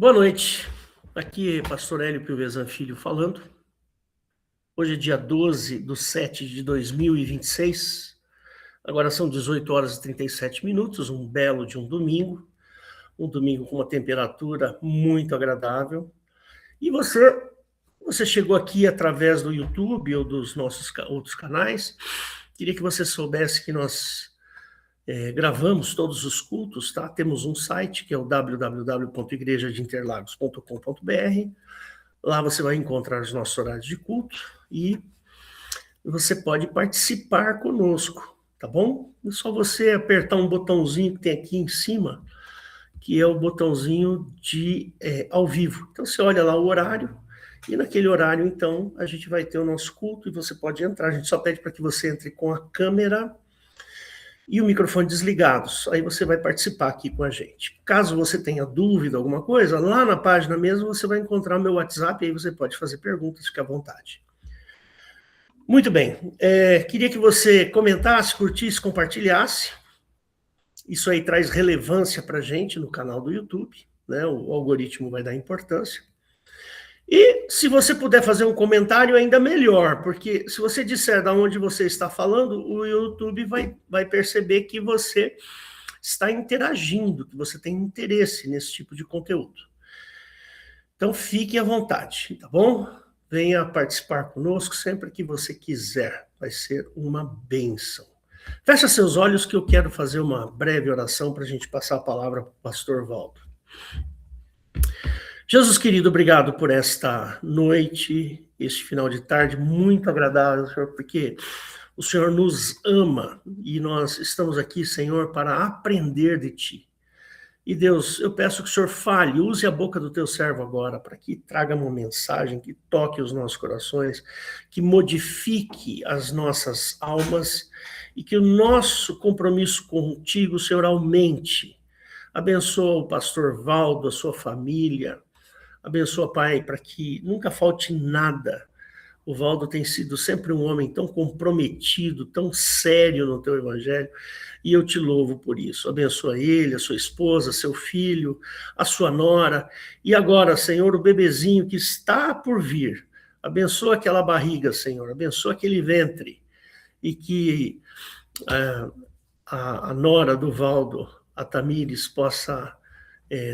Boa noite, aqui é Pastor Hélio Piovesan Filho falando. Hoje é dia 12/7/2026, agora são 18 horas e 37 minutos, um belo de um domingo com uma temperatura muito agradável. E você chegou aqui através do YouTube ou dos nossos outros canais. Queria que você soubesse que nós gravamos todos os cultos, tá? Temos um site que é o www.igrejadeinterlagos.com.br. Lá você vai encontrar os nossos horários de culto e você pode participar conosco, tá bom? É só você apertar um botãozinho que tem aqui em cima, que é o botãozinho de ao vivo. Então você olha lá o horário e naquele horário, então, a gente vai ter o nosso culto e você pode entrar. A gente só pede para que você entre com a câmera e o microfone desligados. Aí você vai participar aqui com a gente. Caso você tenha dúvida, alguma coisa, lá na página mesmo você vai encontrar meu WhatsApp, e aí você pode fazer perguntas, fique à vontade. Muito bem. Queria que você comentasse, curtisse, compartilhasse. Isso aí traz relevância para a gente no canal do YouTube, né? O algoritmo vai dar importância. E se você puder fazer um comentário, ainda melhor, porque se você disser de onde você está falando, o YouTube vai perceber que você está interagindo, que você tem interesse nesse tipo de conteúdo. Então, fique à vontade, tá bom? Venha participar conosco sempre que você quiser. Vai ser uma bênção. Fecha seus olhos que eu quero fazer uma breve oração para a gente passar a palavra para o pastor Valdo. Jesus querido, obrigado por esta noite, este final de tarde muito agradável, Senhor, porque o Senhor nos ama e nós estamos aqui, Senhor, para aprender de Ti. E Deus, eu peço que o Senhor fale, use a boca do teu servo agora, para que traga uma mensagem, que toque os nossos corações, que modifique as nossas almas e que o nosso compromisso contigo, Senhor, aumente. Abençoa o pastor Valdo, a sua família. Abençoa, Pai, para que nunca falte nada. O Valdo tem sido sempre um homem tão comprometido, tão sério no teu evangelho, e eu te louvo por isso. Abençoa ele, a sua esposa, seu filho, a sua nora, e agora, Senhor, o bebezinho que está por vir. Abençoa aquela barriga, Senhor, abençoa aquele ventre, e que a nora do Valdo, a Tamires, possa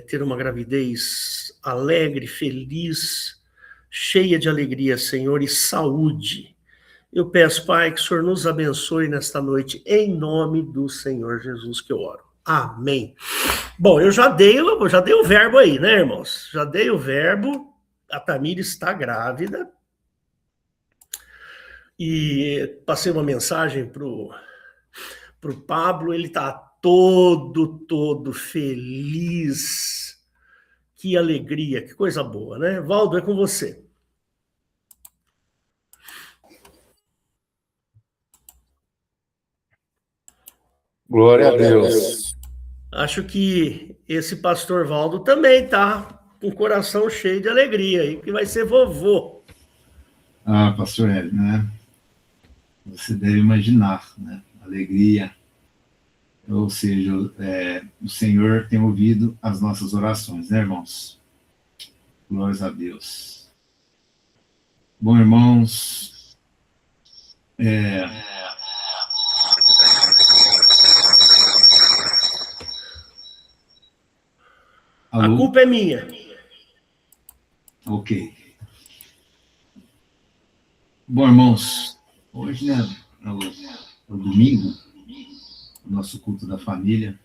ter uma gravidez alegre, feliz, cheia de alegria, Senhor, e saúde. Eu peço, Pai, que o Senhor nos abençoe nesta noite, em nome do Senhor Jesus que eu oro. Amém. Bom, eu já dei o verbo aí, né, irmãos? Já dei o verbo, a Tamires está grávida, e passei uma mensagem pro Pablo, ele está todo feliz. Que alegria, que coisa boa, né? Valdo, é com você. Glória a Deus. Acho que esse pastor Valdo também tá com o coração cheio de alegria aí, que vai ser vovô. Ah, pastor Hélio, né? Você deve imaginar, né? Alegria. Ou seja, o Senhor tem ouvido as nossas orações, né, irmãos? Glórias a Deus. Bom, irmãos, A culpa é minha. Ok. Bom, irmãos, hoje, né, é o domingo, o nosso culto da família,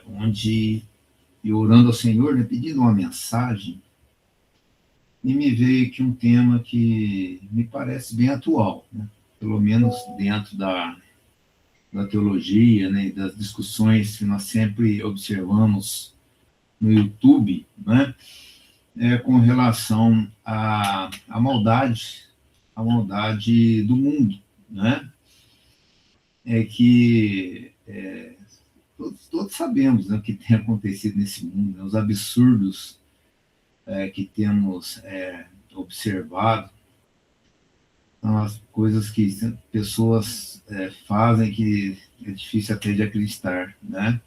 onde, eu orando ao Senhor, né, pedindo uma mensagem, e me veio aqui um tema que me parece bem atual, né? Pelo menos dentro da teologia, né, das discussões que nós sempre observamos no YouTube, né, com relação à maldade do mundo, né, que todos sabemos, né, o que tem acontecido nesse mundo, né, os absurdos que temos observado, são as coisas que pessoas fazem que é difícil até de acreditar, né?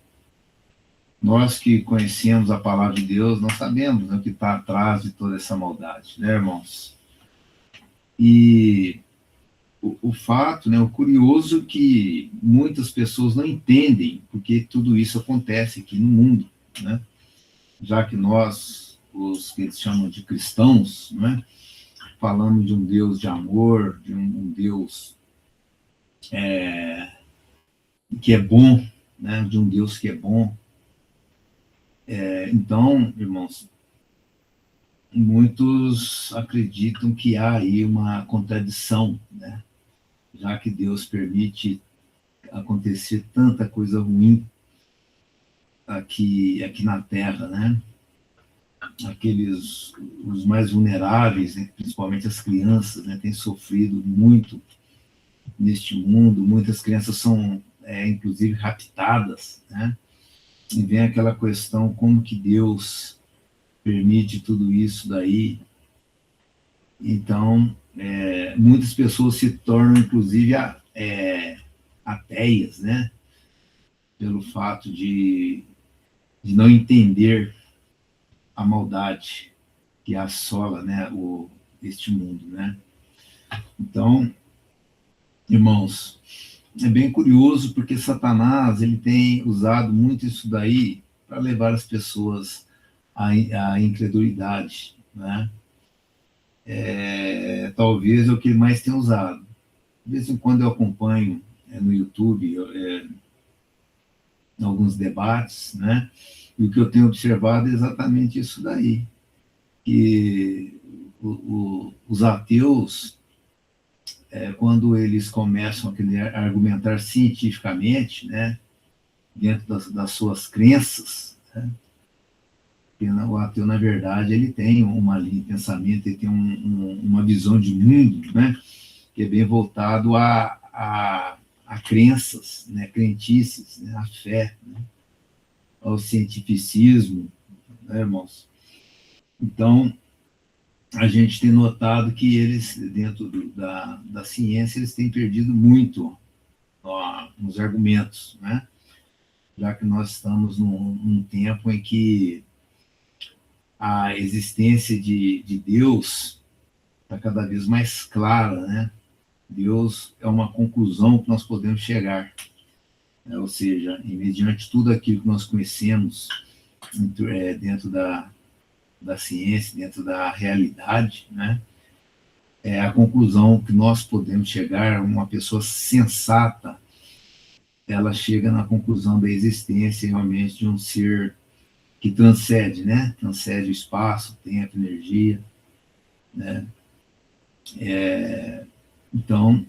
Nós que conhecemos a palavra de Deus, nós sabemos, né, o que está atrás de toda essa maldade, né, irmãos? E o fato, né, o curioso é que muitas pessoas não entendem porque tudo isso acontece aqui no mundo, né? Já que nós, os que eles chamam de cristãos, né, falamos de um Deus de amor, de um Deus que é bom, né, de um Deus que é bom. Então, irmãos, muitos acreditam que há aí uma contradição, né? Já que Deus permite acontecer tanta coisa ruim aqui na Terra, né? Aqueles, os mais vulneráveis, né? Principalmente as crianças, né? Têm sofrido muito neste mundo, muitas crianças são, inclusive, raptadas, né? E vem aquela questão, como que Deus permite tudo isso daí? Então, muitas pessoas se tornam, inclusive, ateias, né? Pelo fato de não entender a maldade que assola, né, este mundo, né? Então, irmãos, é bem curioso porque Satanás ele tem usado muito isso daí para levar as pessoas à incredulidade, né? Talvez é o que ele mais tem usado. De vez em quando eu acompanho no YouTube alguns debates, né? E o que eu tenho observado é exatamente isso daí, que os ateus, quando eles começam a argumentar cientificamente, né, dentro das suas crenças, né, o ateu, na verdade, ele tem uma linha de pensamento, ele tem uma visão de mundo, né, que é bem voltado a crenças, né, crentices, né, a fé, né, ao cientificismo, né, irmãos? Então, a gente tem notado que eles, dentro da ciência, eles têm perdido muito nos argumentos, né? Já que nós estamos num tempo em que a existência de Deus está cada vez mais clara, né? Deus é uma conclusão que nós podemos chegar, né? Ou seja, mediante tudo aquilo que nós conhecemos dentro da ciência, dentro da realidade, né? É a conclusão que nós podemos chegar, uma pessoa sensata, ela chega na conclusão da existência realmente de um ser que transcende, né? Transcende o espaço, tempo, energia, né? Então,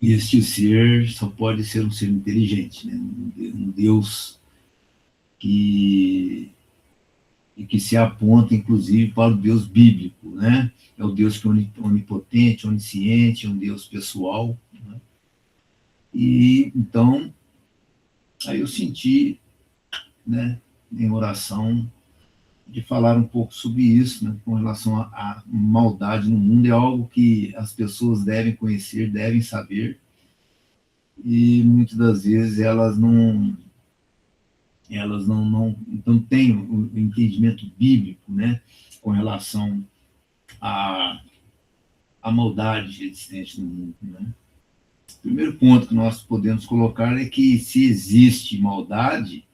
este ser só pode ser um ser inteligente, né? Um Deus que se aponta, inclusive, para o Deus bíblico, né? É o Deus que é onipotente, onisciente, um Deus pessoal, né? E, então, aí eu senti, né, em oração, de falar um pouco sobre isso, né, com relação à maldade no mundo. É algo que as pessoas devem conhecer, devem saber, e muitas das vezes elas não têm o entendimento bíblico, né, com relação à maldade existente no mundo, né? O primeiro ponto que nós podemos colocar é que se existe maldade,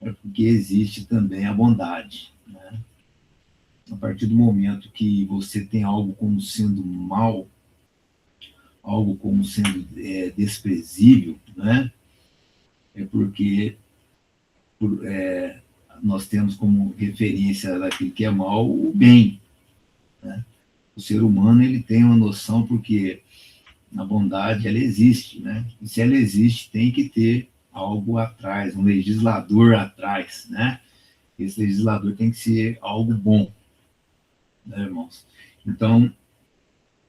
é porque existe também a bondade, né? A partir do momento que você tem algo como sendo mal, algo como sendo desprezível, né? É porque nós temos como referência daquilo que é mal o bem, né? O ser humano ele tem uma noção porque a bondade ela existe, né? E se ela existe tem que ter algo atrás, um legislador atrás, né? Esse legislador tem que ser algo bom, né, irmãos? Então,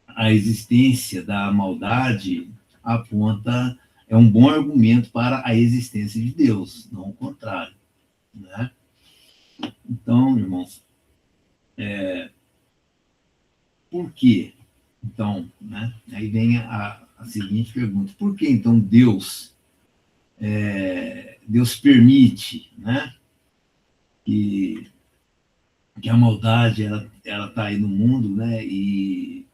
a existência da maldade aponta, é um bom argumento para a existência de Deus, não o contrário, né? Então, irmãos, por quê? Então, né? Aí vem a seguinte pergunta: por que então Deus Deus permite, né, que a maldade ela está aí no mundo, né, e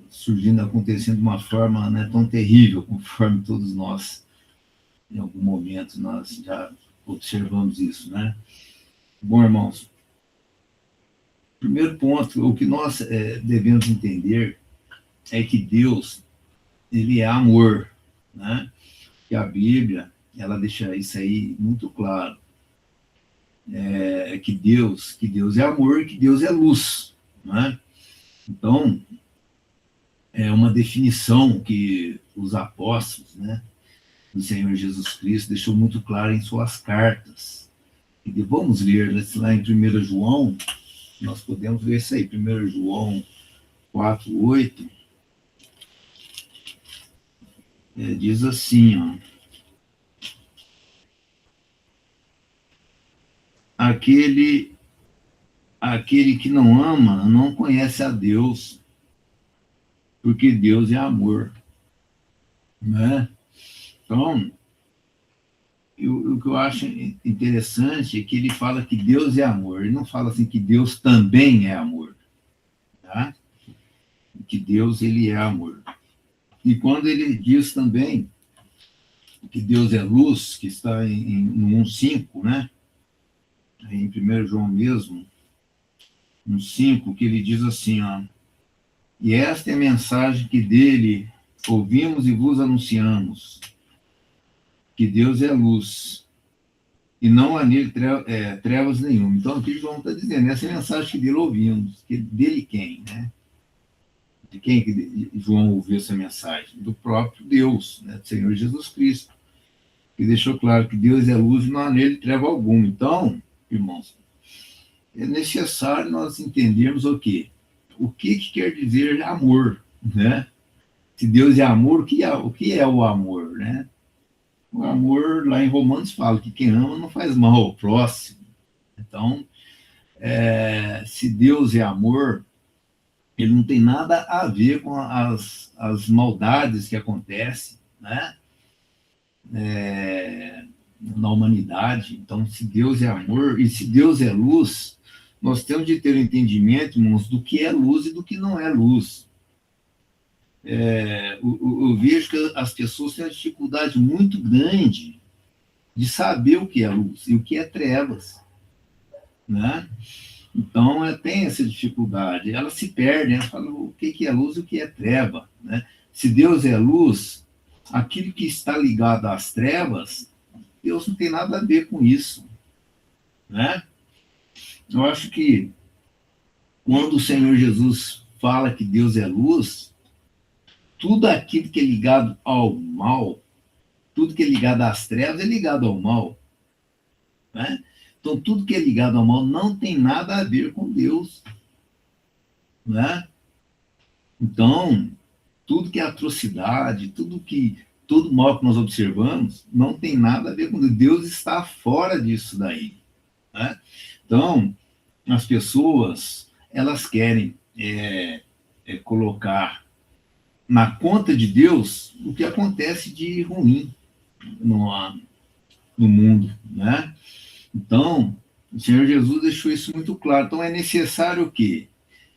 surgindo, acontecendo de uma forma, né, tão terrível, conforme todos nós, em algum momento, nós já observamos isso, né? Bom, irmãos, primeiro ponto, o que nós devemos entender é que Deus, ele é amor, né? Que a Bíblia, ela deixa isso aí muito claro, que Deus é amor, que Deus é luz, né? Então, é uma definição que os apóstolos, né, do Senhor Jesus Cristo deixou muito claro em suas cartas. E vamos ler lá em 1 João, nós podemos ver isso aí, 1 João 4:8, diz assim, ó, aquele que não ama não conhece a Deus, porque Deus é amor, né? Então, o que eu acho interessante é que ele fala que Deus é amor, ele não fala assim que Deus também é amor, tá? Que Deus, ele é amor. E quando ele diz também que Deus é luz, que está no 1:5, né? Em 1 João mesmo, 1:5, que ele diz assim, ó, e esta é a mensagem que dele ouvimos e vos anunciamos, que Deus é luz, e não há nele trevas nenhuma. Então, aqui João está dizendo, essa é a mensagem que dele ouvimos, que dele quem, né? De quem que João ouviu essa mensagem? Do próprio Deus, né? Do Senhor Jesus Cristo, que deixou claro que Deus é luz e não há nele treva alguma. Então, irmãos, é necessário nós entendermos o quê? O que quer dizer amor, né? Se Deus é amor, o que é o amor, né? O amor, lá em Romanos, fala que quem ama não faz mal ao próximo. Então, se Deus é amor, ele não tem nada a ver com as maldades que acontecem, né? Na humanidade. Então, se Deus é amor e se Deus é luz, nós temos de ter um entendimento, irmãos, do que é luz e do que não é luz. Eu vejo que as pessoas têm uma dificuldade muito grande de saber o que é luz e o que é trevas, né? Então, tem essa dificuldade. Elas se perdem, elas falam o que é luz e o que é treva, né? Se Deus é luz, aquilo que está ligado às trevas, Deus não tem nada a ver com isso, né? Eu acho que quando o Senhor Jesus fala que Deus é luz, tudo aquilo que é ligado ao mal, tudo que é ligado às trevas é ligado ao mal, né? Então, tudo que é ligado ao mal não tem nada a ver com Deus, né? Então, tudo que é atrocidade, todo mal que nós observamos, não tem nada a ver com Deus. Deus está fora disso daí, né? Então, as pessoas, elas querem colocar na conta de Deus o que acontece de ruim no mundo, né? Então, o Senhor Jesus deixou isso muito claro. Então, é necessário o quê?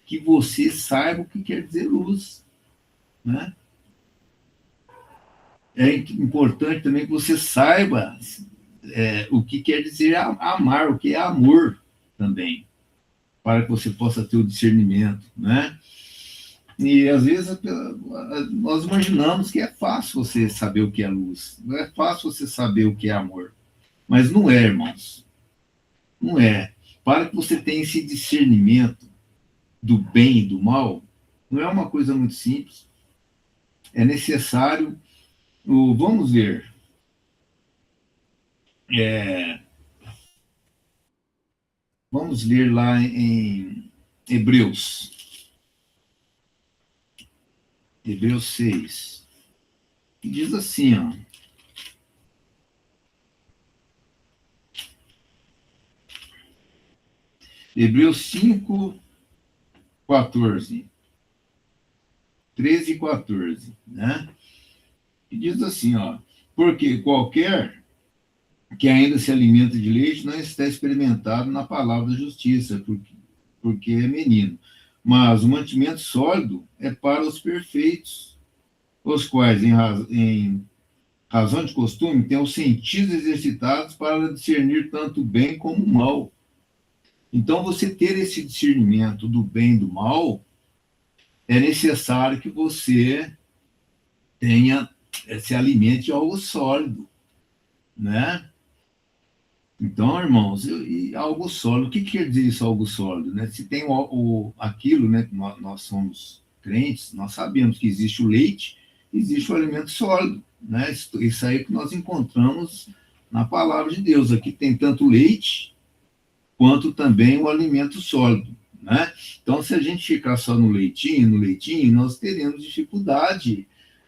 Que você saiba o que quer dizer luz, né? É importante também que você saiba o que quer dizer amar, o que é amor também, para que você possa ter o discernimento, né? E às vezes nós imaginamos que é fácil você saber o que é luz, não é fácil você saber o que é amor, mas não é, irmãos, não é. Para que você tenha esse discernimento do bem e do mal, não é uma coisa muito simples. É necessário. Vamos ver. Vamos ler lá em Hebreus. Hebreus 6. Que diz assim, ó. Hebreus 5, 14. 13 e 14, né? E diz assim, ó, porque qualquer que ainda se alimenta de leite não está experimentado na palavra da justiça, porque é menino. Mas o mantimento sólido é para os perfeitos, os quais, em razão de costume, têm os sentidos exercitados para discernir tanto o bem como o mal. Então, você ter esse discernimento do bem e do mal, é necessário que você tenha, se alimente de algo sólido, né? Então, irmãos, e algo sólido, o que quer dizer isso, algo sólido? Né? Se tem aquilo, né, que nós somos crentes, nós sabemos que existe o leite, existe o alimento sólido, né? Isso aí que nós encontramos na palavra de Deus. Aqui tem tanto leite, quanto também o alimento sólido, né? Então, se a gente ficar só no leitinho, nós teremos dificuldade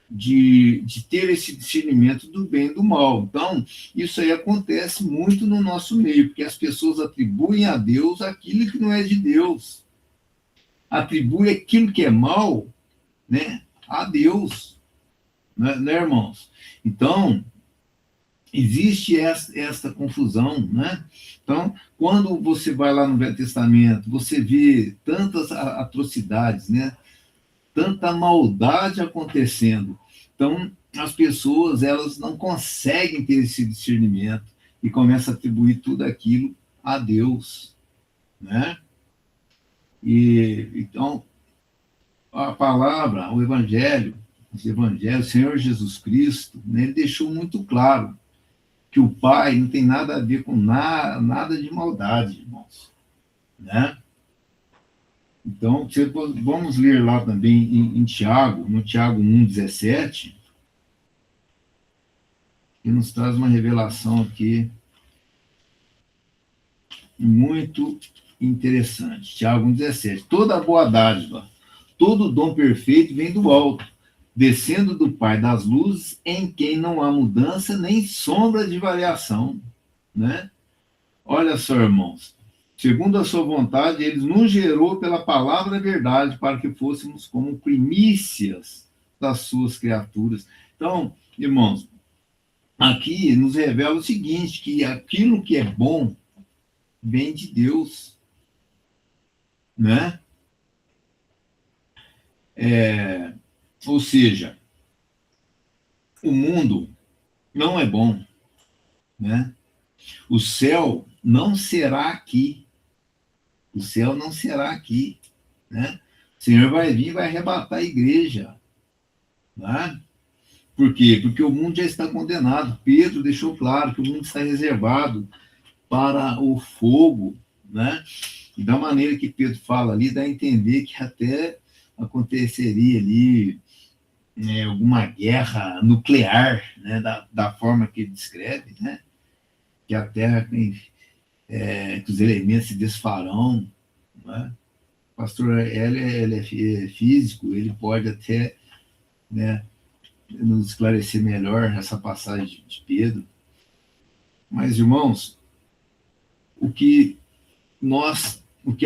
de ter esse discernimento do bem e do mal. Então, isso aí acontece muito no nosso meio, porque as pessoas atribuem a Deus aquilo que não é de Deus. Atribui aquilo que é mal, né, a Deus, né, irmãos? Então, existe esta confusão, né? Então, quando você vai lá no Velho Testamento, você vê tantas atrocidades, né? Tanta maldade acontecendo. Então, as pessoas, elas não conseguem ter esse discernimento e começam a atribuir tudo aquilo a Deus, né? E então a palavra, o evangelho, os evangelhos, o Senhor Jesus Cristo, né, ele deixou muito claro que o Pai não tem nada a ver com nada de maldade, irmãos, né? Então, vamos ler lá também em Tiago, no Tiago 1,17, que nos traz uma revelação aqui muito interessante. Tiago 1,17. Toda boa dádiva, todo dom perfeito vem do alto, descendo do Pai das luzes, em quem não há mudança nem sombra de variação, né? Olha só, irmãos, segundo a sua vontade, ele nos gerou pela palavra da verdade, para que fôssemos como primícias das suas criaturas. Então, irmãos, aqui nos revela o seguinte, que aquilo que é bom vem de Deus, né? Ou seja, o mundo não é bom, né? O céu não será aqui. O céu não será aqui, né? O Senhor vai vir e vai arrebatar a igreja, né? Por quê? Porque o mundo já está condenado. Pedro deixou claro que o mundo está reservado para o fogo, né? E da maneira que Pedro fala ali, dá a entender que até aconteceria ali alguma guerra nuclear, né? Da forma que ele descreve, né? Que a Terra, que os elementos se desfarão, né? O pastor ele é físico, ele pode até, né, nos esclarecer melhor essa passagem de Pedro. Mas, irmãos, o que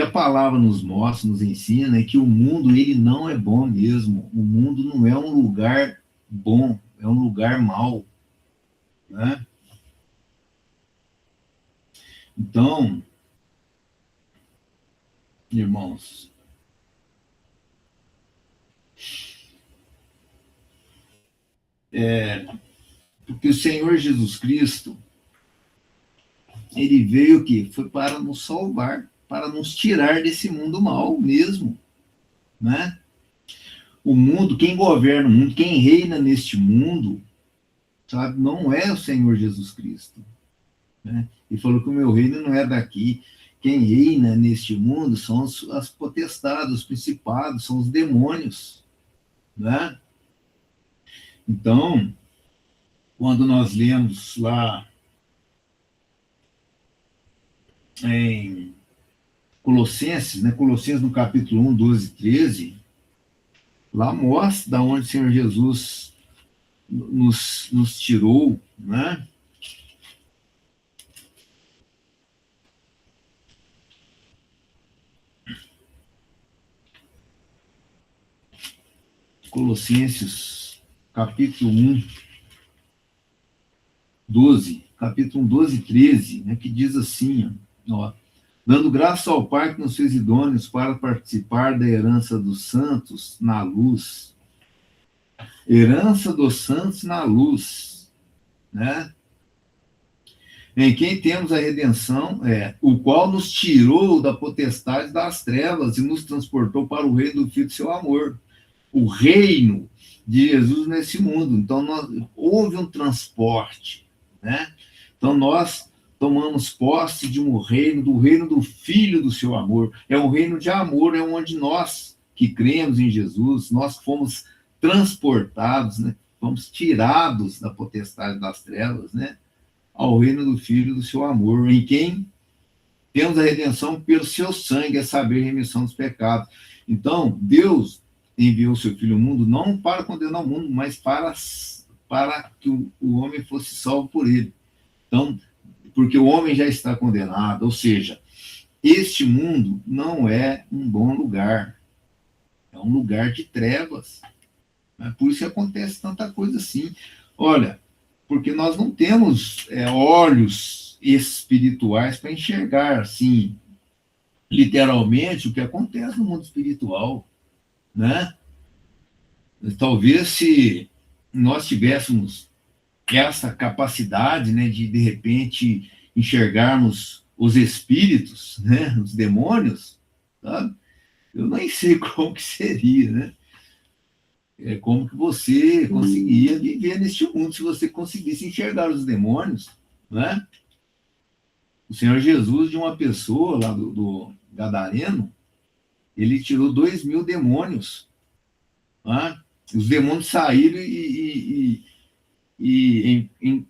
a palavra nos mostra, nos ensina, é que o mundo ele não é bom mesmo. O mundo não é um lugar bom, é um lugar mau, né? Então, irmãos, porque o Senhor Jesus Cristo, ele veio que foi para nos salvar, para nos tirar desse mundo mal mesmo, né? O mundo, quem governa o mundo, quem reina neste mundo, sabe, não é o Senhor Jesus Cristo, né? Ele falou que o meu reino não é daqui. Quem reina neste mundo são as potestades, os principados, são os demônios, né? Então, quando nós lemos lá em Colossenses, né? Colossenses no capítulo 1, 12 e 13, lá mostra da onde o Senhor Jesus nos tirou, né? Colossenses, capítulo 1, 12, capítulo 1, 12 e 13, né, que diz assim, ó, dando graça ao Pai que nos fez idôneos para participar da herança dos santos na luz. Herança dos santos na luz, né? Em quem temos a redenção, o qual nos tirou da potestade das trevas e nos transportou para o reino do Filho do seu amor. O reino de Jesus nesse mundo. Então, houve um transporte, né? Então, nós tomamos posse de um reino, do reino do Filho do seu amor. É um reino de amor, é onde nós que cremos em Jesus, nós fomos transportados, né? Fomos tirados da potestade das trevas, né? Ao reino do Filho do seu amor, em quem temos a redenção pelo seu sangue, a saber, a remissão dos pecados. Então, Deus enviou o seu Filho ao mundo, não para condenar o mundo, mas para que o homem fosse salvo por ele. Então, porque o homem já está condenado, ou seja, este mundo não é um bom lugar, é um lugar de trevas. Né? Por isso que acontece tanta coisa assim. Olha, porque nós não temos olhos espirituais para enxergar, assim, literalmente, o que acontece no mundo espiritual, né? Talvez se nós tivéssemos essa capacidade, né, de repente, enxergarmos os espíritos, né, os demônios, sabe? Eu nem sei como que seria, né? Como que você conseguia viver neste mundo se você conseguisse enxergar os demônios, né? O Senhor Jesus, de uma pessoa lá do Gadareno, ele tirou 2.000 demônios, né? Os demônios saíram e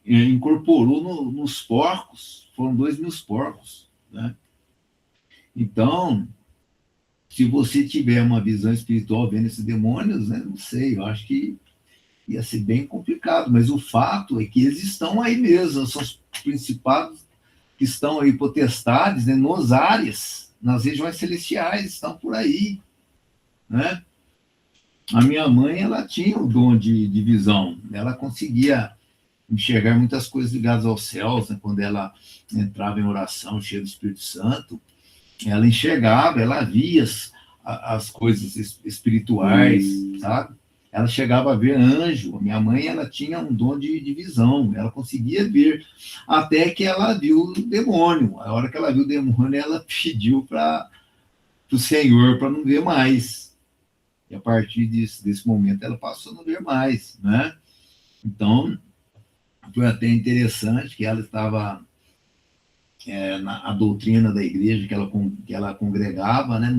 incorporou nos porcos, foram 2.000 porcos, né? Então, se você tiver uma visão espiritual vendo esses demônios, né, não sei, eu acho que ia ser bem complicado, mas o fato é que eles estão aí mesmo, são os principados que estão aí, potestades, né, nos ares, nas regiões celestiais, estão por aí, né? A minha mãe, ela tinha o dom de visão, ela conseguia enxergar muitas coisas ligadas aos céus, né, quando ela entrava em oração, cheia do Espírito Santo, ela enxergava, ela via as coisas espirituais, sabe? Ela chegava a ver anjo. A minha mãe, ela tinha um dom de visão, ela conseguia ver, até que ela viu o demônio. A hora que ela viu o demônio, ela pediu para o Senhor para não ver mais. E a partir desse momento, ela passou a não ver mais, né? Então, foi até interessante que ela estava a doutrina da igreja que ela congregava, né,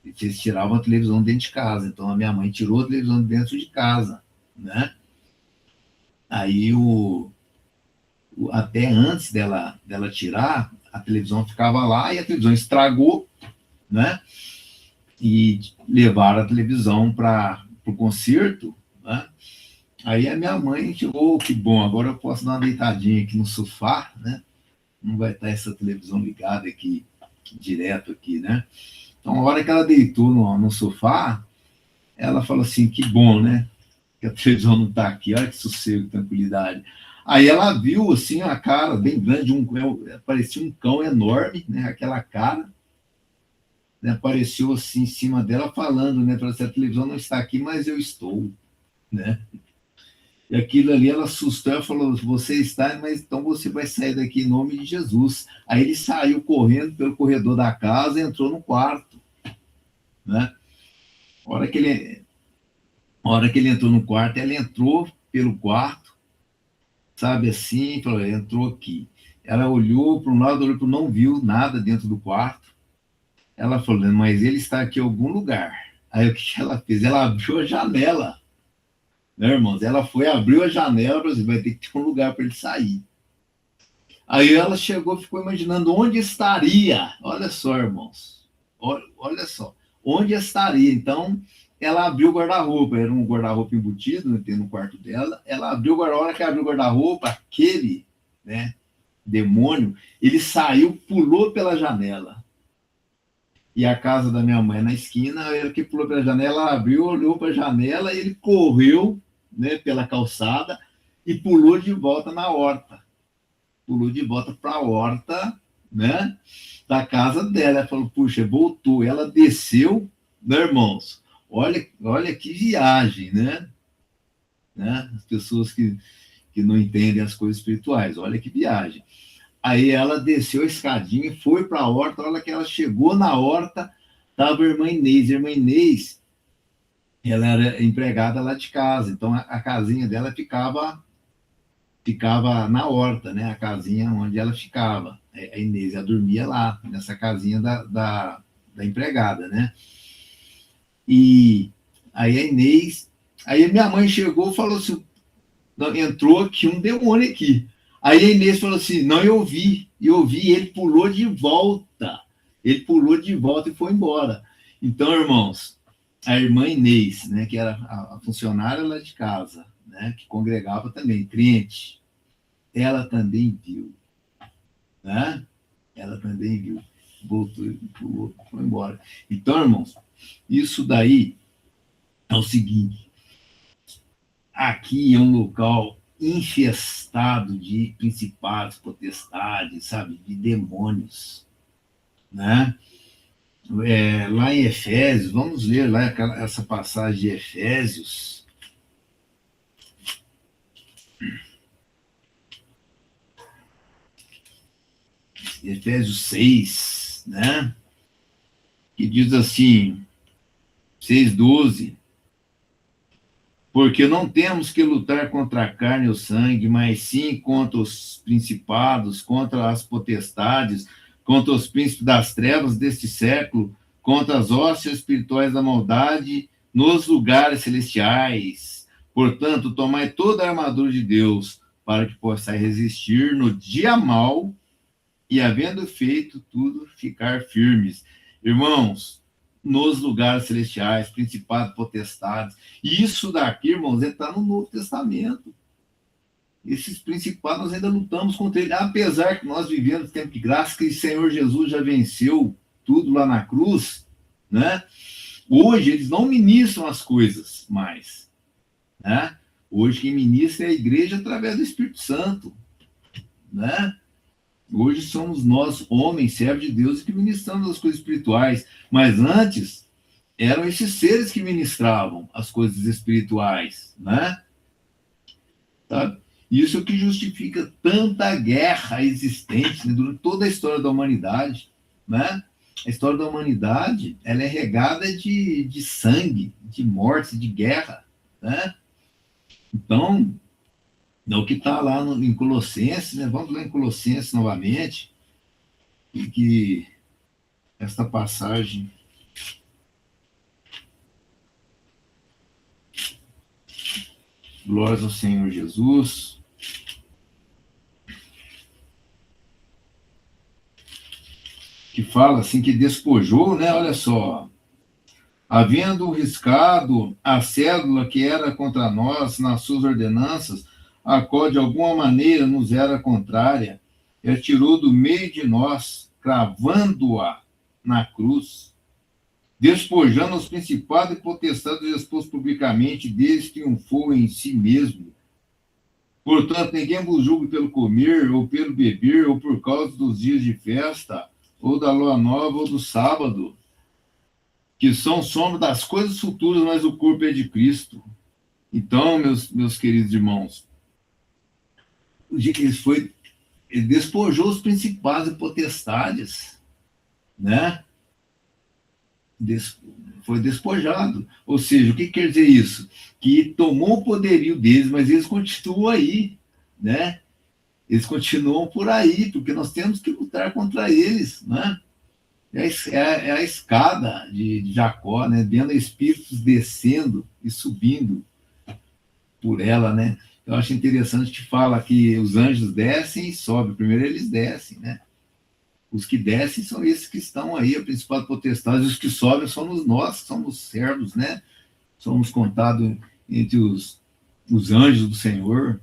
eles tiravam a televisão dentro de casa. Então, a minha mãe tirou a televisão dentro de casa, né? Aí, até antes dela tirar, a televisão ficava lá e a televisão estragou, né? E levaram a televisão para o concerto, né? Aí a minha mãe chegou, que bom, agora eu posso dar uma deitadinha aqui no sofá, né? Não vai estar essa televisão ligada aqui, direto aqui, né? Então, a hora que ela deitou no sofá, ela falou assim, que bom, né? Que a televisão não está aqui, olha que sossego, tranquilidade. Aí ela viu, assim, a cara bem grande, parecia um cão enorme, né? Aquela cara, né? Apareceu assim em cima dela falando, né? Falou assim, a televisão não está aqui, mas eu estou, né? E aquilo ali, ela assustou, ela falou, você está, mas então você vai sair daqui em nome de Jesus. Aí ele saiu correndo pelo corredor da casa e entrou no quarto, né? A hora que ele entrou no quarto, ela entrou pelo quarto, sabe assim, falou, entrou aqui. Ela olhou para um lado, olhou para o não viu nada dentro do quarto. Ela falou, mas ele está aqui em algum lugar. Aí o que ela fez? Ela abriu a janela. Né, irmãos? Ela foi, abriu a janela, falou assim, vai ter que ter um lugar para ele sair. Aí ela chegou, ficou imaginando onde estaria. Olha só, irmãos. Olha só. Onde estaria? Então, ela abriu o guarda-roupa. Era um guarda-roupa embutido, né, no quarto dela. Ela abriu o guarda-roupa. A hora que abriu o guarda-roupa, aquele, né, demônio, ele saiu, pulou pela janela. e a casa da minha mãe na esquina, ele que pulou pela janela, ela abriu, olhou para a janela, e ele correu, né, pela calçada e pulou de volta na horta. Pulou de volta para a horta, né, da casa dela. Ela falou, puxa, voltou. Ela desceu, né, irmãos? Olha que viagem, né? As pessoas que não entendem as coisas espirituais, olha que viagem. Aí ela desceu a escadinha e foi para a horta. A hora que ela chegou na horta, estava a irmã Inês. A irmã Inês, ela era empregada lá de casa, então a casinha dela ficava na horta, né? A casinha onde ela ficava. A Inês, ela dormia lá, nessa casinha da empregada, né? E aí a Inês... Aí minha mãe chegou e falou assim, entrou aqui um demônio aqui. Aí a Inês falou assim, não, eu vi, ele pulou de volta. Ele pulou de volta e foi embora. Então, irmãos, a irmã Inês, né, que era a funcionária lá de casa, né, que congregava também, crente, ela também viu, né? Ela também viu. Voltou, pulou, foi embora. Então, irmãos, isso daí é o seguinte, aqui é um local infestado de principados, potestades, sabe, de demônios, né? Lá em Efésios, vamos ler lá essa passagem de Efésios. Efésios 6, né? Que diz assim, 6:12, porque não temos que lutar contra a carne e o sangue, mas sim contra os principados, contra as potestades, contra os príncipes das trevas deste século, contra as hostes espirituais da maldade nos lugares celestiais. Portanto, tomai toda a armadura de Deus, para que possais resistir no dia mau e, havendo feito tudo, ficar firmes. Irmãos, nos lugares celestiais, principados, potestades. E isso daqui, irmãos, está no Novo Testamento. Esses principados, nós ainda lutamos contra eles. Apesar que nós vivemos tempo de graça, que o Senhor Jesus já venceu tudo lá na cruz, né? Hoje, eles não ministram as coisas mais, né? Hoje, quem ministra é a igreja através do Espírito Santo, né? Hoje somos nós, homens, servos de Deus, que ministramos as coisas espirituais. Mas antes, eram esses seres que ministravam as coisas espirituais, né? Tá? Isso é o que justifica tanta guerra existente, né, durante toda a história da humanidade, né? A história da humanidade, ela é regada de sangue, de morte, de guerra, né? Então, é o que está lá em Colossenses, né? Vamos lá em Colossenses novamente, e que esta passagem glórias ao Senhor Jesus, que fala assim, que despojou, né? Olha só, havendo riscado a cédula que era contra nós nas suas ordenanças, a qual de alguma maneira nos era contrária, e a tirou do meio de nós, cravando-a na cruz, despojando os principados e potestades, expôs publicamente, deles triunfou em si mesmo. Portanto, ninguém vos julgue pelo comer, ou pelo beber, ou por causa dos dias de festa, ou da lua nova, ou do sábado, que são sombra das coisas futuras, mas o corpo é de Cristo. Então, meus queridos irmãos, ele despojou os principados e potestades, né? Foi despojado. Ou seja, o que quer dizer isso? Que tomou o poderio deles, mas eles continuam aí, né? Eles continuam por aí, porque nós temos que lutar contra eles, né? É a escada de Jacó, né? Vendo espíritos descendo e subindo por ela, né? Eu acho interessante que fala que os anjos descem e sobem. Primeiro eles descem, né? Os que descem são esses que estão aí, a principal potestade. Os que sobem somos nós, somos servos, né? Somos contados entre os anjos do Senhor,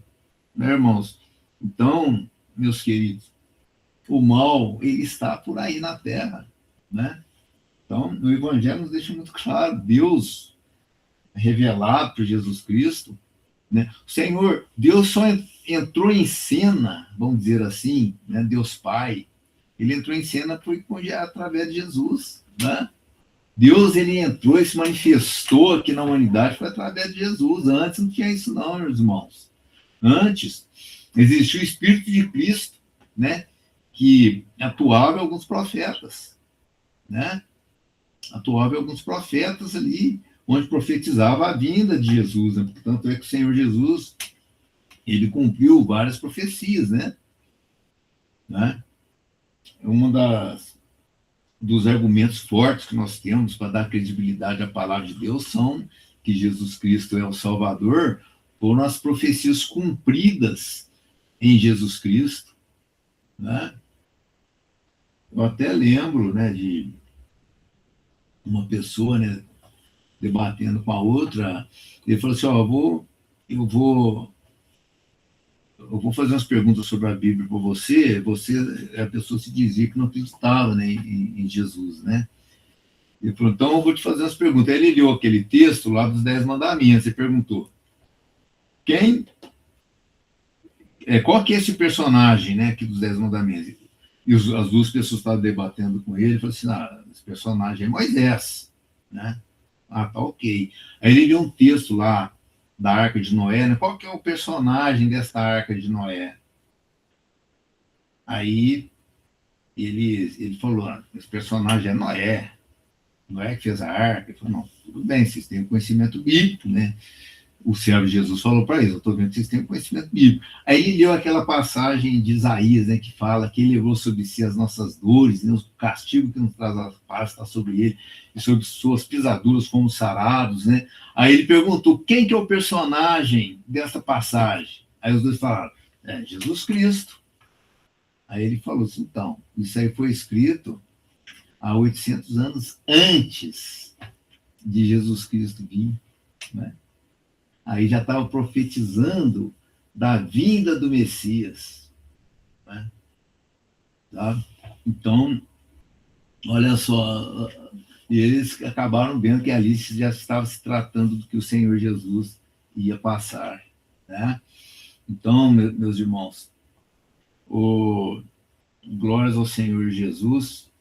né, irmãos? Então, meus queridos, o mal, ele está por aí na terra, né? Então, o Evangelho nos deixa muito claro, Deus revelado por Jesus Cristo, né? O Senhor, Deus só entrou em cena, vamos dizer assim, né? Deus Pai, ele entrou em cena através de Jesus, né? Deus, ele entrou e se manifestou aqui na humanidade foi através de Jesus. Antes não tinha isso não, meus irmãos. Antes existia o Espírito de Cristo, né? Que atuava em alguns profetas, né? Atuava em alguns profetas ali, onde profetizava a vinda de Jesus, né? Tanto é que o Senhor Jesus, ele cumpriu várias profecias, né? Dos argumentos fortes que nós temos para dar credibilidade à palavra de Deus são que Jesus Cristo é o Salvador, foram as profecias cumpridas em Jesus Cristo, né? Eu até lembro, né, de uma pessoa, né, debatendo com a outra, ele falou assim, ó, eu vou fazer umas perguntas sobre a Bíblia para você, a pessoa se dizia que não acreditava, né, em Jesus, né? Ele falou, então eu vou te fazer umas perguntas. Aí ele leu aquele texto lá dos 10 mandamentos e perguntou, qual que é esse personagem, né, aqui dos 10 mandamentos? E as duas pessoas estavam debatendo com ele, ele falou assim, esse personagem é Moisés, né? Ah, tá ok. Aí ele leu um texto lá da Arca de Noé, né? Qual que é o personagem desta Arca de Noé? Aí ele falou, esse personagem é Noé. Noé que fez a arca. Ele falou, não, tudo bem, vocês têm conhecimento bíblico, né? O servo de Jesus falou para eles, eu estou vendo que vocês têm conhecimento bíblico. Aí ele leu aquela passagem de Isaías, né, que fala que ele levou sobre si as nossas dores, né, o castigo que nos traz a paz está sobre ele, e sobre suas pisaduras fomos sarados, né? Aí ele perguntou, quem que é o personagem dessa passagem? Aí os dois falaram, Jesus Cristo. Aí ele falou assim, então, isso aí foi escrito há 800 anos antes de Jesus Cristo vir, né? Aí já estava profetizando da vinda do Messias, né? Tá? Então, olha só, eles acabaram vendo que ali já estava se tratando do que o Senhor Jesus ia passar, né? Então, meus irmãos, glórias ao Senhor Jesus,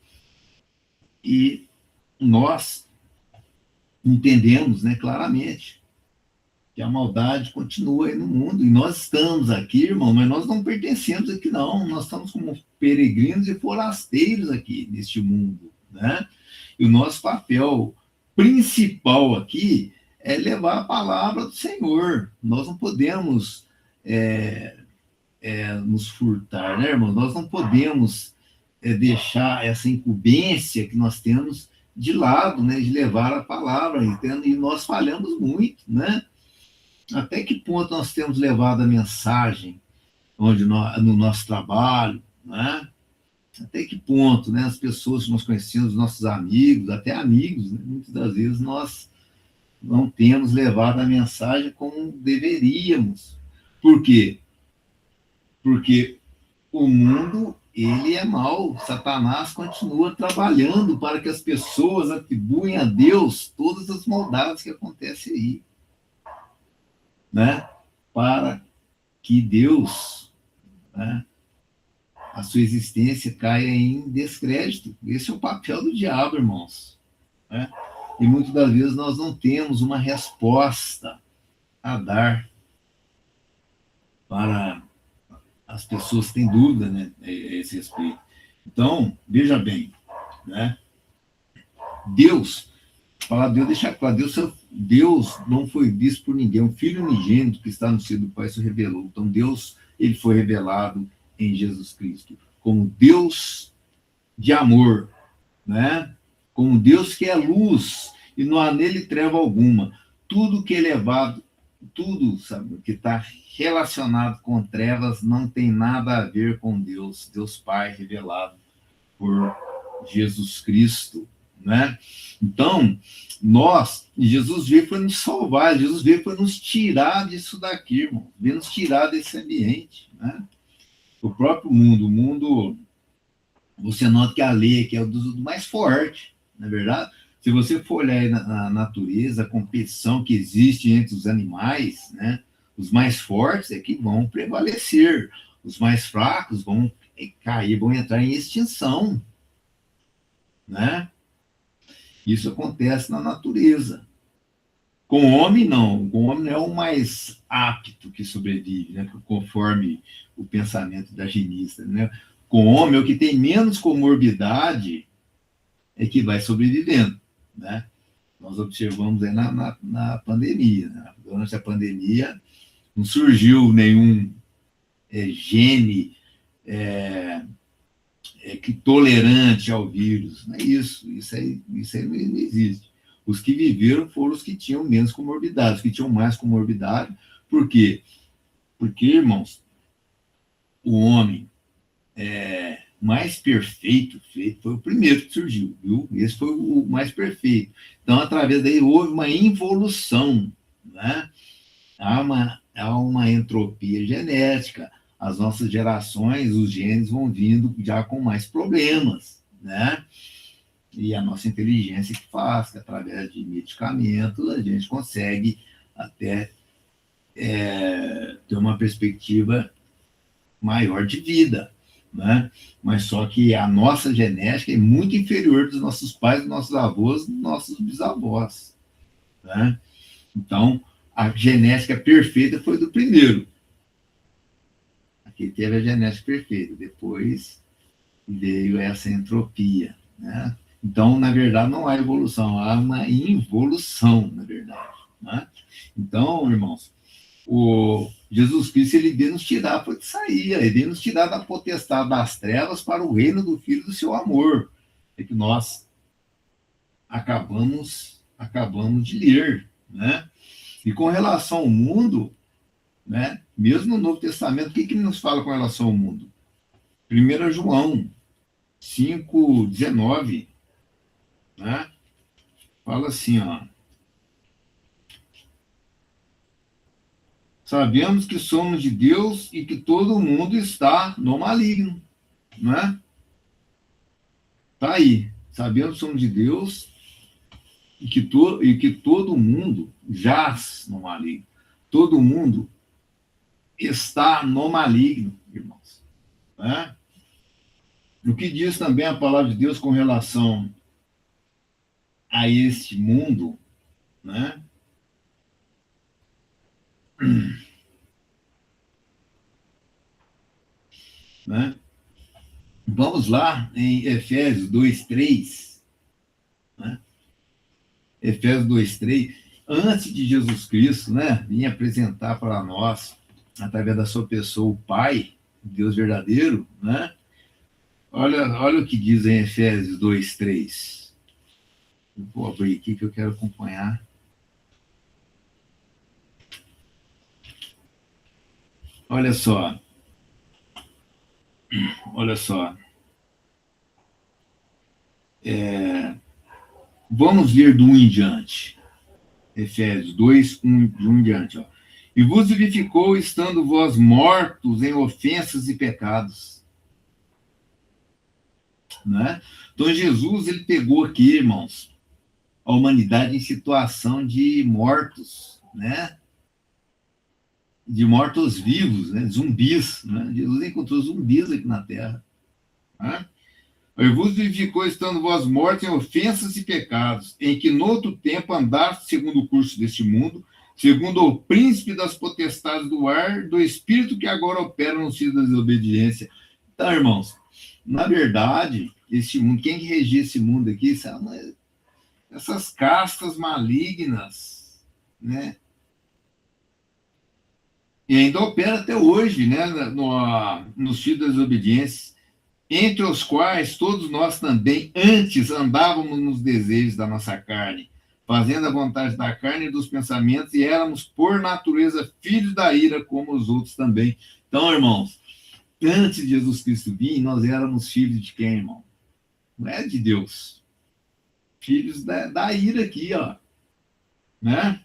e nós entendemos, né, claramente que a maldade continua aí no mundo, e nós estamos aqui, irmão, mas nós não pertencemos aqui não, nós estamos como peregrinos e forasteiros aqui neste mundo, né? E o nosso papel principal aqui é levar a palavra do Senhor. Nós não podemos nos furtar, né, irmão? Nós não podemos deixar essa incumbência que nós temos de lado, né, de levar a palavra, entende? E nós falhamos muito, né? Até que ponto nós temos levado a mensagem no nosso trabalho, né? Até que ponto, né, as pessoas que nós conhecemos, nossos amigos, até amigos, né, muitas das vezes nós não temos levado a mensagem como deveríamos. Por quê? Porque o mundo, ele é mau. Satanás continua trabalhando para que as pessoas atribuem a Deus todas as maldades que acontecem aí, né? Para que Deus, né, a sua existência caia em descrédito. Esse é o papel do diabo, irmãos, né? E muitas das vezes nós não temos uma resposta a dar para as pessoas que têm dúvida, né, a esse respeito. Então, veja bem, né? Deus, falar Deus, deixa claro, Deus não foi visto por ninguém, o Filho unigênito que está no seio do Pai se revelou. Então, Deus, ele foi revelado em Jesus Cristo como Deus de amor, né? Como Deus que é luz e não há nele treva alguma. Tudo que é elevado, tudo, sabe, que está relacionado com trevas não tem nada a ver com Deus, Deus Pai revelado por Jesus Cristo, né? Então, Jesus veio para nos salvar, Jesus veio para nos tirar disso daqui, irmão, veio nos tirar desse ambiente, né? O próprio mundo, você nota que a lei aqui é do mais forte, na verdade, se você for olhar aí na natureza, a competição que existe entre os animais, né, os mais fortes é que vão prevalecer, os mais fracos vão cair, vão entrar em extinção, né? Isso acontece na natureza. Com o homem, não. Com o homem é o mais apto que sobrevive, né? Conforme o pensamento da genista, né? Com o homem, o que tem menos comorbidade é que vai sobrevivendo, né? Nós observamos aí na pandemia, né? Durante a pandemia, não surgiu nenhum gene que tolerante ao vírus. Não é isso. Isso aí não existe. Os que viveram foram os que tinham menos comorbidade, os que tinham mais comorbidade. Por quê? Porque, irmãos, o homem mais perfeito foi o primeiro que surgiu, viu? Esse foi o mais perfeito. Então, através daí, houve uma involução, né? Há uma entropia genética. As nossas gerações, os genes vão vindo já com mais problemas, né? E a nossa inteligência que faz, que através de medicamentos a gente consegue até ter uma perspectiva maior de vida, né? Mas só que a nossa genética é muito inferior dos nossos pais, dos nossos avós, dos nossos bisavós, né? Então, a genética perfeita foi do primeiro. Aqui teve a genética perfeita, depois veio essa entropia, né? Então, na verdade, não há evolução, há uma involução, na verdade, né? Então, irmãos, o Jesus Cristo, ele veio nos tirar, foi de sair, ele veio nos tirar da potestade das trevas para o reino do Filho do seu amor. É que nós acabamos de ler, né? E com relação ao mundo, né? Mesmo no Novo Testamento, o que nos fala com relação ao mundo? 1 João 5,19, né? Fala assim, ó. Sabemos que somos de Deus e que todo mundo está no maligno, né? Tá aí. Sabemos que somos de Deus e que todo mundo jaz no maligno. Todo mundo está no maligno, irmãos, né? O que diz também a palavra de Deus com relação a este mundo, né? Né? Vamos lá em Efésios 2:3, né? Efésios 2:3, antes de Jesus Cristo, né, vir apresentar para nós, através da sua pessoa, o Pai, Deus verdadeiro, né? Olha o que diz em Efésios 2:3. Vou abrir aqui que eu quero acompanhar. Olha só. Vamos ver do 1 em diante. Efésios 2, 1 em diante. Ó. E vos vivificou, estando vós mortos em ofensas e pecados. Né? Então, Jesus, ele pegou aqui, irmãos, a humanidade em situação de mortos, né? De mortos-vivos, né? Zumbis. Né? Jesus encontrou zumbis aqui na Terra. Né? E vos vivificou, estando vós mortos em ofensas e pecados, em que no outro tempo andaste segundo o curso deste mundo, segundo o príncipe das potestades do ar, do espírito que agora opera no filho da desobediência. Então, irmãos, na verdade, este mundo, quem regia esse mundo aqui, são essas castas malignas, né? E ainda opera até hoje, né? Nos filhos da desobediência, entre os quais todos nós também antes andávamos nos desejos da nossa carne, fazendo a vontade da carne e dos pensamentos, e éramos, por natureza, filhos da ira, como os outros também. Então, irmãos, antes de Jesus Cristo vir, nós éramos filhos de quem, irmão? Não é de Deus. Filhos da ira aqui, ó. Né?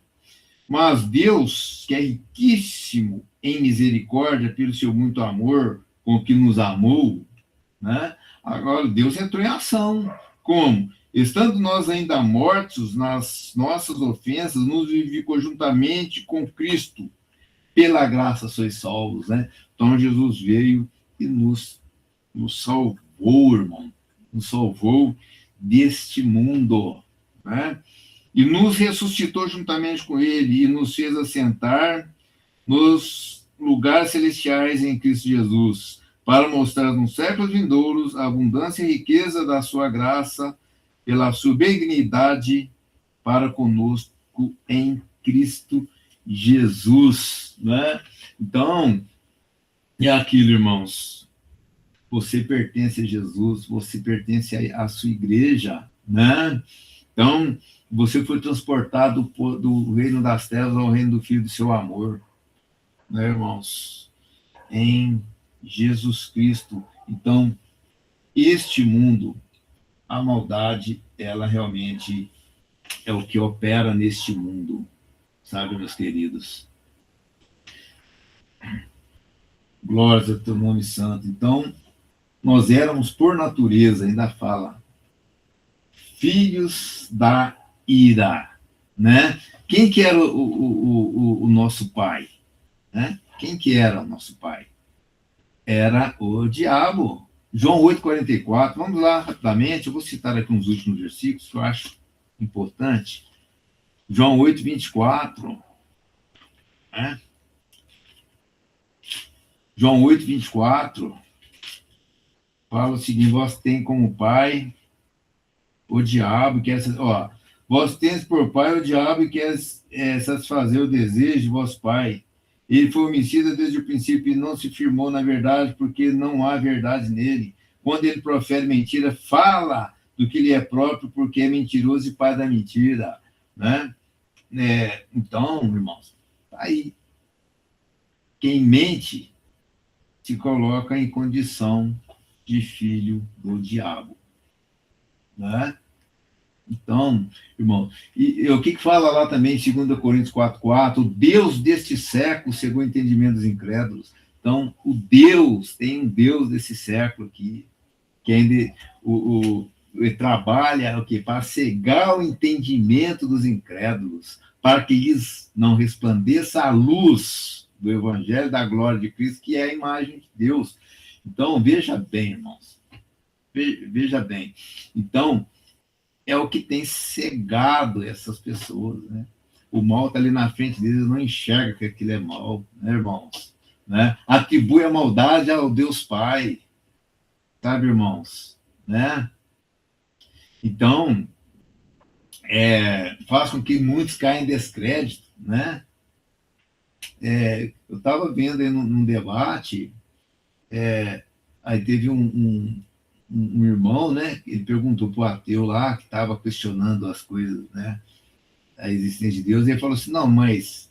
Mas Deus, que é riquíssimo em misericórdia, pelo seu muito amor, com que nos amou, né? Agora, Deus entrou em ação. Como? Estando nós ainda mortos nas nossas ofensas, nos vivificou juntamente com Cristo. Pela graça sois salvos, né? Então, Jesus veio e nos salvou, irmão. Nos salvou deste mundo, né? E nos ressuscitou juntamente com ele e nos fez assentar nos lugares celestiais em Cristo Jesus, para mostrar nos séculos vindouros a abundância e riqueza da sua graça pela sua benignidade para conosco em Cristo Jesus, né? Então, é aquilo, irmãos. Você pertence a Jesus, você pertence à sua igreja, né? Então, você foi transportado do reino das trevas ao reino do Filho do seu amor, né, irmãos? Em Jesus Cristo. Então, este mundo, a maldade, ela realmente é o que opera neste mundo, sabe, meus queridos? Glórias ao teu nome santo. Então, nós éramos, por natureza, ainda fala, filhos da ira, né? Quem que era o nosso pai? Né? Quem que era o nosso pai? Era o diabo. João 8,44. Vamos lá rapidamente. Eu vou citar aqui uns últimos versículos que eu acho importante. João 8,24. Né? João 8,24 fala o seguinte: vós tem como pai o diabo, que vós tens por pai o diabo e quer satisfazer o desejo de vosso pai. Ele foi homicida desde o princípio e não se firmou na verdade, porque não há verdade nele. Quando ele profere mentira, fala do que lhe é próprio, porque é mentiroso e pai da mentira, né? Então, irmãos, aí, quem mente se coloca em condição de filho do diabo, né? Então, irmão, e o que fala lá também em 2 Coríntios 4,4, o Deus deste século cegou o entendimento dos incrédulos. Então, tem um Deus desse século aqui, que ainda ele trabalha o quê? Para cegar o entendimento dos incrédulos, para que lhes não resplandeça a luz do Evangelho da glória de Cristo, que é a imagem de Deus. Então, veja bem, irmãos, veja bem. Então, é o que tem cegado essas pessoas, né? O mal está ali na frente deles, não enxerga que aquilo é mal, né, irmãos? Né? Atribui a maldade ao Deus Pai, sabe, irmãos? Né? Então, faz com que muitos caem em descrédito, né? Eu estava vendo aí num debate, aí teve um irmão, né? Ele perguntou para o ateu lá, que estava questionando as coisas, né? A existência de Deus, e ele falou assim: não, mas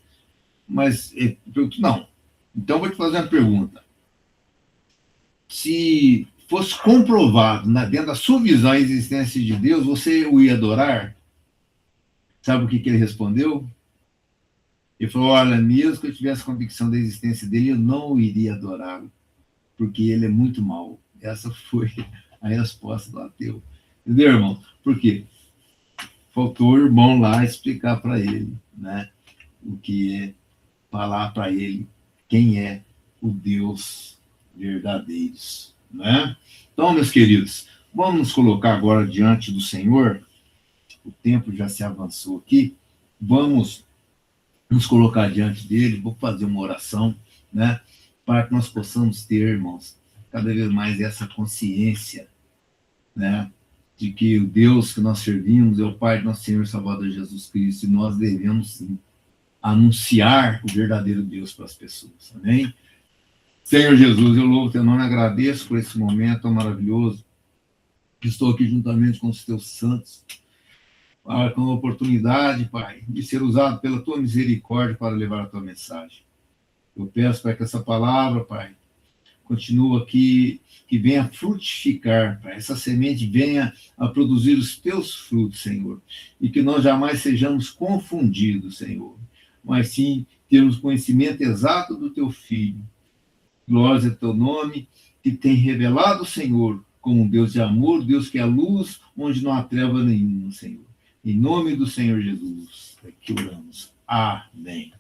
ele perguntou, não. Então, vou te fazer uma pergunta. Se fosse comprovado, dentro da sua visão, a existência de Deus, você o ia adorar? Sabe o que ele respondeu? Ele falou: olha, mesmo que eu tivesse convicção da existência dele, eu não iria adorá-lo, porque ele é muito mau. Essa foi a resposta do ateu. Entendeu, irmão? Por quê? Faltou o irmão lá explicar para ele, né? O que é, falar para ele quem é o Deus verdadeiro, né? Então, meus queridos, vamos nos colocar agora diante do Senhor. O tempo já se avançou aqui. Vamos nos colocar diante dele. Vou fazer uma oração, né? Para que nós possamos ter, irmãos, cada vez mais essa consciência, né, de que o Deus que nós servimos é o Pai de nosso Senhor e Salvador Jesus Cristo, e nós devemos, sim, anunciar o verdadeiro Deus para as pessoas, amém? Senhor Jesus, eu louvo teu nome, agradeço por esse momento tão maravilhoso, que estou aqui juntamente com os teus santos, com a oportunidade, Pai, de ser usado pela tua misericórdia para levar a tua mensagem. Eu peço, Pai, que essa palavra, Pai, continua aqui, que venha frutificar, Pai. Essa semente venha a produzir os teus frutos, Senhor. E que nós jamais sejamos confundidos, Senhor. Mas sim, termos conhecimento exato do teu Filho. Glória ao teu nome, que tem revelado, Senhor, como um Deus de amor, Deus que é luz, onde não há treva nenhuma, Senhor. Em nome do Senhor Jesus, é que oramos. Amém.